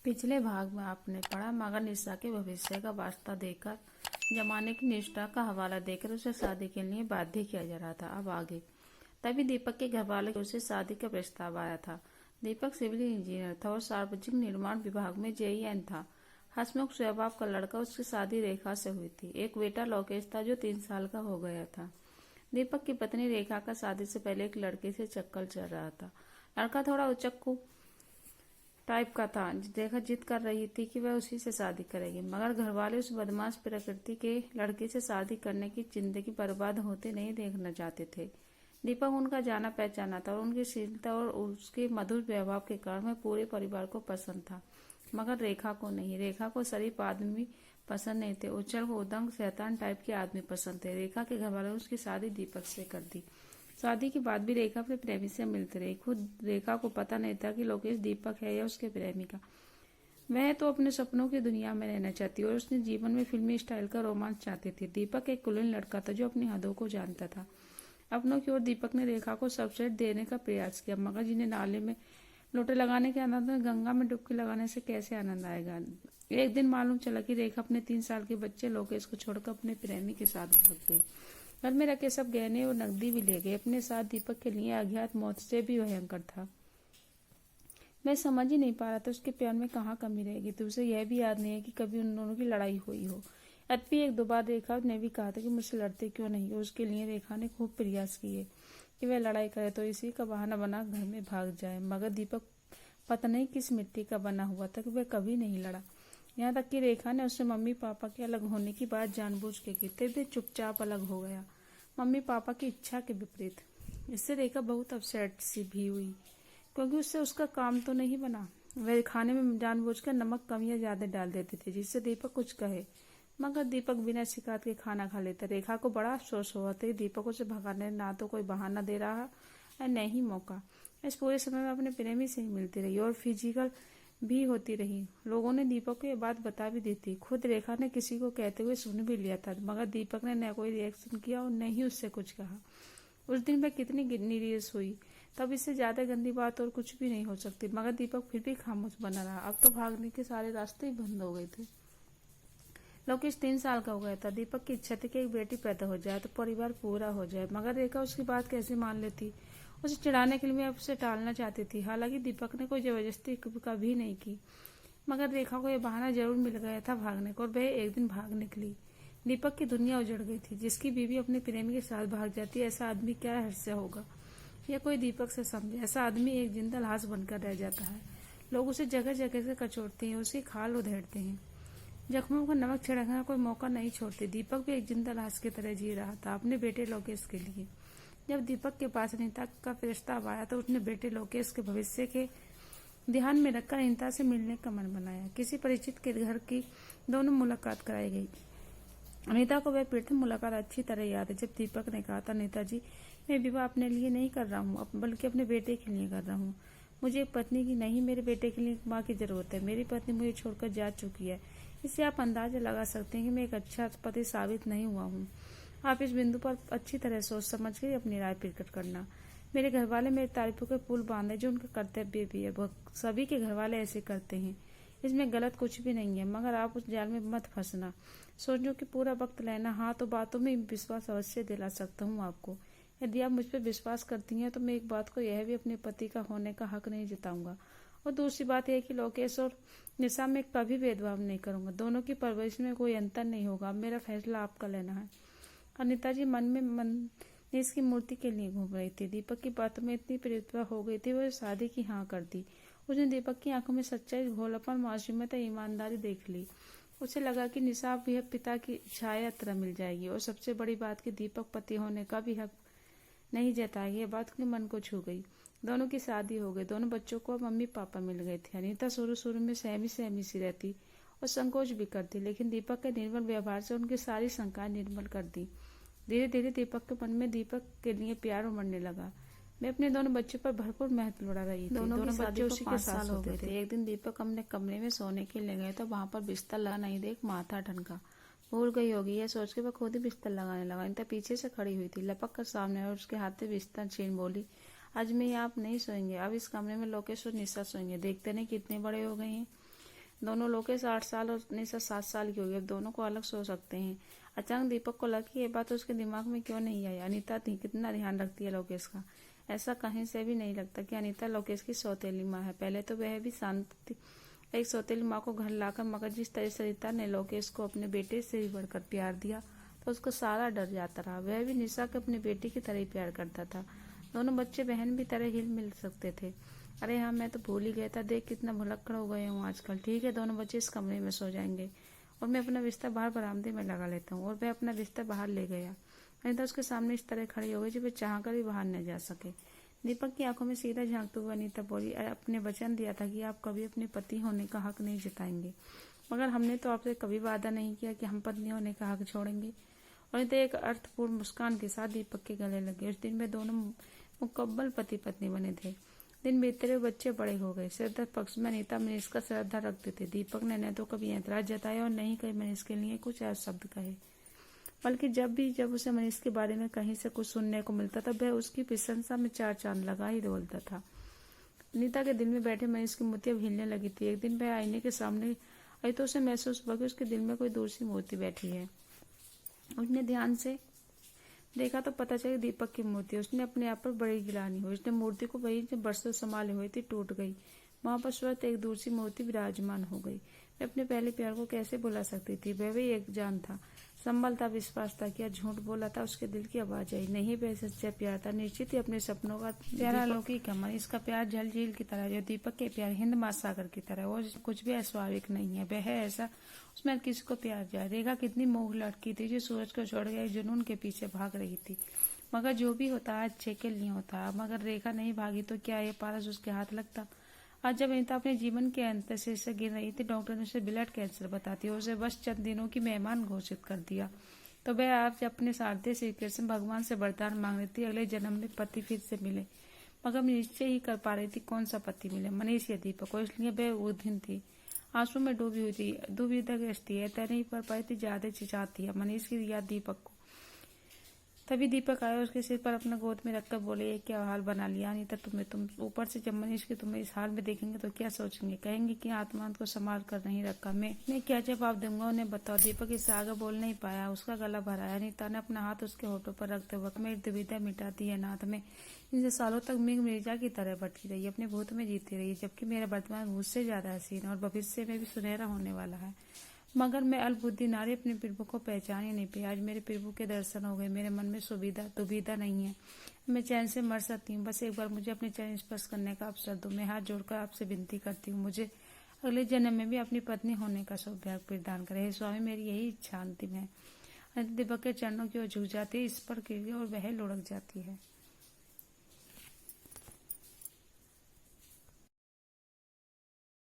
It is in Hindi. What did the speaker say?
पिछले भाग में आपने पढ़ा मगर निशा के भविष्य का वास्ता देकर जमाने की निष्ठा का हवाला देकर उसे शादी के लिए बाध्य किया जा रहा था। अब आगे तभी दीपक के घर वाले की ओर से शादी का प्रस्ताव आया था। दीपक सिविल इंजीनियर था और सार्वजनिक निर्माण विभाग में JEN था। हंसमुख स्वभाव का लड़का, उसकी शादी रेखा से हुई थी। एक बेटा लोकेश था जो 3 साल का हो गया था। दीपक की पत्नी रेखा का शादी से पहले एक लड़के से चक्कर चल रहा था। लड़का थोड़ा उचक्कू टाइप का था। देखा जिद कर रही थी कि वह उसी से शादी करेगी, मगर घरवाले उस बदमाश प्रकृति के लड़के से शादी करने की जिंदगी बर्बाद होते नहीं देखना चाहते थे। दीपक उनका जाना पहचाना था और उनकी शीलता और उसके मधुर व्यवहार के कारण वह पूरे परिवार को पसंद था, मगर रेखा को नहीं। रेखा को शरीफ आदमी पसंद नहीं थे, उछल उदंग शैतान टाइप के आदमी पसंद थे। रेखा के घरवालों ने उसकी शादी दीपक से कर दी। शादी के बाद भी रेखा अपने प्रेमी से मिलती रही। खुद रेखा को पता नहीं था कि लोकेश दीपक है या उसके प्रेमी का। वह तो अपने सपनों की दुनिया में रहना चाहती और उसने जीवन में फिल्मी स्टाइल का रोमांच चाहती थी। दीपक एक कुलीन लड़का था जो अपनी हदों को जानता था। अपनों की ओर दीपक ने रेखा को सबसेट देने का प्रयास किया, मगर जिन्हें नाले में लोटे लगाने के आनंद में गंगा में डुबकी लगाने से कैसे आनंद आएगा। एक दिन मालूम चला कि रेखा अपने 3 साल के बच्चे लोकेश को छोड़कर अपने प्रेमी के साथ भाग गई। घर में रखे सब गहने और नकदी भी ले गए अपने साथ। दीपक के लिए अज्ञात मौत से भी भयंकर था। मैं समझ ही नहीं पा रहा था उसके प्यार में कहाँ कमी रहेगी। तो उसे यह भी याद नहीं है कि कभी उन दोनों की लड़ाई हुई हो। अभी 1-2 बार रेखा ने भी कहा था कि मुझसे लड़ते क्यों नहीं हो। उसके लिए रेखा ने खूब प्रयास किए कि वह लड़ाई करे तो इसी का बहाना बना घर में भाग जाए, मगर दीपक पता नहीं किस मिट्टी का बना हुआ था कि वह कभी नहीं लड़ा। यहाँ तक कि रेखा ने उससे मम्मी पापा के अलग होने की बात जानबूझ के की, तब चुपचाप अलग हो गया, मम्मी पापा की इच्छा के विपरीत। इससे रेखा बहुत अपसेट सी भी हुई, क्योंकि उससे उसका काम तो नहीं बना। वह खाने में जानबूझकर नमक कम या ज्यादा डाल देते थे जिससे दीपक कुछ कहे, मगर दीपक बिना शिकायत के खाना खा लेता। रेखा को बड़ा अफसोस हुआ था। दीपक उसे भगाने ना तो कोई बहाना दे रहा और न ही मौका। इस पूरे समय में अपने प्रेमी से ही मिलती रही और फिजिकल भी होती रही। लोगों ने दीपक को ये बात बता भी दी थी। खुद रेखा ने किसी को कहते हुए सुन भी लिया था, मगर दीपक ने न कोई रिएक्शन किया और न ही उससे कुछ कहा। उस दिन वह कितनी निराश हुई। तब इससे ज्यादा गंदी बात और कुछ भी नहीं हो सकती, मगर दीपक फिर भी खामोश बना रहा। अब तो भागने के सारे रास्ते ही बंद हो गए थे। लोकेश 3 साल का हो गया था। दीपक की इच्छा थी कि एक बेटी पैदा हो जाए तो परिवार पूरा हो जाए, मगर रेखा उसकी बात कैसे मान लेती। उसे चिढ़ाने के लिए मैं उसे टालना चाहती थी। हालांकि दीपक ने कोई जबरदस्ती कभी नहीं की, मगर रेखा को यह बहाना जरूर मिल गया था भागने को, और वह एक दिन भाग निकली। दीपक की दुनिया उजड़ गई थी। जिसकी बीवी अपने प्रेमी के साथ भाग जाती है, ऐसा आदमी क्या हर्ष होगा यह कोई दीपक से समझे। ऐसा आदमी एक जिंदा लाश बनकर रह जाता है। लोग उसे जगह जगह से कचोड़ते हैं, उसकी खाल उधेड़ते हैं, जख्मों को नमक छिड़कने का कोई मौका नहीं छोड़ते। दीपक भी एक जिंदा लाश की तरह जी रहा था अपने बेटे लोकेश के लिए। जब दीपक के पास अनीता का प्रस्ताव आया तो उसने बेटे लोकेश के भविष्य के ध्यान में रखकर अनीता से मिलने का मन बनाया। किसी परिचित के घर की दोनों मुलाकात कराई गई। अनीता को वह प्रथम मुलाकात अच्छी तरह याद है, जब दीपक ने कहा था, अनीता जी, मैं विवाह अपने लिए नहीं कर रहा हूँ, बल्कि अपने बेटे के लिए कर रहा हूँ। मुझे एक पत्नी की नहीं, मेरे बेटे के लिए एक माँ की जरूरत है। मेरी पत्नी मुझे छोड़कर जा चुकी है। इससे आप अंदाजा लगा सकते हैं कि मैं एक अच्छा पति साबित नहीं हुआ हूँ। आप इस बिंदु पर अच्छी तरह सोच समझ कर अपनी राय प्रकट करना। मेरे घर वाले मेरे तारीफों के पुल बांधे, जो उनका कर्तव्य भी है। सभी के घर वाले ऐसे करते हैं, इसमें गलत कुछ भी नहीं है, मगर आप उस जाल में मत फंसना। सोचो कि पूरा वक्त लेना। हाँ, तो बातों में विश्वास अवश्य दिला सकता हूँ आपको। यदि आप मुझ पर विश्वास करती हैं तो मैं एक बात को यह भी अपने पति का होने का हक नहीं जताऊंगा, और दूसरी बात यह कि लोकेश और निशा में कभी भेदभाव नहीं करूंगा। दोनों की परवरिश में कोई अंतर नहीं होगा। मेरा फैसला आपका लेना है। अनीता जी मन में इसकी मूर्ति के लिए घूम रही थी। दीपक की बातों में इतनी प्रीतता हो गई थी, वह शादी की हाँ कर दी। उसने दीपक की आंखों में सच्चाई, भोलापन, मासूमियत, ईमानदारी देख ली। उसे लगा कि निशा भी पिता की छाया तरह मिल जाएगी, और सबसे बड़ी बात कि दीपक पति होने का भी हक नहीं जताएगी। यह बात उसके मन को छू गई। दोनों की शादी हो गई। दोनों बच्चों को अब मम्मी पापा मिल गए थे। अनीता शुरू में सहमी सी रहती और संकोच भी करती, लेकिन दीपक के निर्मल व्यवहार से उनकी सारी शंकाएं निर्मल कर दी। धीरे धीरे दीपक के मन में दीपक के लिए प्यार उमड़ने लगा। मैं अपने दोनों बच्चों पर भरपूर महत्व लुढ़ा रही थी। दोनों बच्चे उसी के साथ होते थे। एक दिन दीपक अपने कमरे में सोने के लिए गए तो वहां पर बिस्तर लगा नहीं देख माथा ठनका। भूल गई होगी यह सोच के वह खुद ही बिस्तर लगाने लगा। अनीता पीछे से खड़ी हुई थी, लपक कर सामने और उसके हाथ से बिस्तर छीन बोली, आज मैं आप नहीं सोएंगे, अब इस कमरे में लोकेश और निशा सोएंगे। देखते नहीं कितने बड़े हो गए हैं। दोनों लोकेश 8 साल और निशा 7 साल की होगी, अब दोनों को अलग सो सकते हैं। अचानक दीपक को लगा कि ये बात उसके दिमाग में क्यों नहीं आई। अनीता कितना ध्यान रखती है लोकेश का। ऐसा कहीं से भी नहीं लगता कि अनीता लोकेश की सौतेली माँ है। पहले तो वह भी शांत थी, एक सौतेली माँ को घर लाकर, मगर जिस तरह से रीता ने लोकेश को अपने बेटे से भी बढ़कर प्यार दिया तो उसको सारा डर जाता रहा। वह भी निशा को अपने बेटी की तरह ही प्यार करता था। दोनों बच्चे बहन भी तरह हिल मिल सकते थे। अरे हाँ, मैं तो भूल ही गया था, देख कितना भुलक्कड़ हो गए हूँ आजकल। ठीक है, दोनों बच्चे इस कमरे में सो जाएंगे और मैं अपना बिस्तर बाहर बरामदे में लगा लेता हूँ। और वह अपना बिस्तर बाहर ले गया। अनीता उसके सामने इस तरह खड़ी हो गई जो वह चाह कर भी बाहर न जा सके। दीपक की आंखों में सीधा झांकते हुए अनीता बोली, आपने वचन दिया था कि आप कभी अपने पति होने का हक नहीं जताएंगे, मगर हमने तो आपसे कभी वादा नहीं किया कि हम पत्नी होने का हक छोड़ेंगे। अनीता एक अर्थपूर्ण मुस्कान के साथ दीपक के गले लगे। उस दिन में दोनों मुकम्मल पति पत्नी बने थे। दिन बीतते हुए बच्चे बड़े हो गए। श्रद्धा पक्ष में अनीता मनीष का श्रद्धा रखते थे। दीपक ने न तो कभी ऐतराज जताया और न ही कभी मनीष के लिए कुछ शब्द कहे, बल्कि जब उसे मनीष के बारे में कहीं से कुछ सुनने को मिलता था वह उसकी प्रशंसा में 4 चांद लगा ही बोलता था। अनीता के दिल में बैठे मनीष की मूर्ति अब हिलने लगी थी। एक दिन वह आईने के सामने आई तो उसे महसूस हुआ कि उसके दिल में कोई दूसरी मूर्ति बैठी है। उसने ध्यान से देखा तो पता चला दीपक की मूर्ति। उसने अपने आप पर बड़ी गिलानी हुई। उसने मूर्ति को वही जो बरसों संभाली हुई थी टूट गई। वहां पर स्वतः एक दूसरी मूर्ति विराजमान हो गई। वह अपने पहले प्यार को कैसे भुला सकती थी। वह भी एक जान था, संबल था, विश्वास था। क्या झूठ बोला था? उसके दिल की आवाज आई। नहीं, वह सच्चा प्यार था, निश्चित ही अपने सपनों का प्यारा अलौकिक है। इसका प्यार जल झील की तरह, जो दीपक के प्यार हिंद महासागर की तरह, वो कुछ भी अस्वाभाविक नहीं है। वह है ऐसा, उसमें किसी को प्यार जाए। रेखा कितनी मोह लड़की थी जो सूरज को छोड़ गए जुनून के पीछे भाग रही थी। मगर जो भी होता अच्छे के लिए होता। मगर रेखा नहीं भागी तो क्या ये पारस उसके हाथ लगता? आज जब अनीता अपने जीवन के अंत से गिर रही थी, डॉक्टर ने उसे ब्लड कैंसर बताती और उसे बस चंद दिनों की मेहमान घोषित कर दिया, तो वह आज अपने सारथी श्री कृष्ण भगवान से वरदान मांग रही थी अगले जन्म में पति फिर से मिले। मगर निश्चय ही कर पा रही थी कौन सा पति मिले, मनीष या दीपक को। इसलिए वह उद्विग्न थी, आंसू में डूबी हुई थी, दुविधाग्रस्त थी, तय नहीं कर पाई थी ज्यादा चिचाती है मनीष की या दीपक को। तभी दीपक आया, उसके सिर पर अपना गोद में रखकर बोले, ये क्या हाल बना लिया अनीता तुम ऊपर से जब मनीष की तुम्हें इस हाल में देखेंगे तो क्या सोचेंगे? कहेंगे कि आत्मा को संभाल कर नहीं रखा। मैं क्या जवाब दूंगा उन्हें बताओ। दीपक इससे आगे बोल नहीं पाया, उसका गला भराया। अनीता ने अपना हाथ उसके होठों पर रखते वक्त मेरी दुविधा मिटाती है नाथ में। इनसे सालों तक मैं मिर्जा की तरह भटकी रही, अपने भूत में जीती रही, जबकि मेरा वर्तमान भूत से ज्यादा हसीन और भविष्य में भी सुनहरा होने वाला है। मगर मैं अल्पबुद्धि नारी अपने प्रभु को पहचान ही नहीं पाई। आज मेरे प्रभु के दर्शन हो गए। मेरे मन में दुविधा नहीं है। मैं चैन से मर सकती हूँ। बस एक बार मुझे अपने चरण स्पर्श करने का अवसर दो। मैं हाथ जोड़कर आपसे विनती करती हूँ, मुझे अगले जन्म में भी अपनी पत्नी होने का सौभाग्य प्रदान करे। हे स्वामी, मेरी यही इच्छा अंतिम है। दीपक के चरणों की ओर झुक जाती है, इस पर गिर और वह लुढ़क जाती है।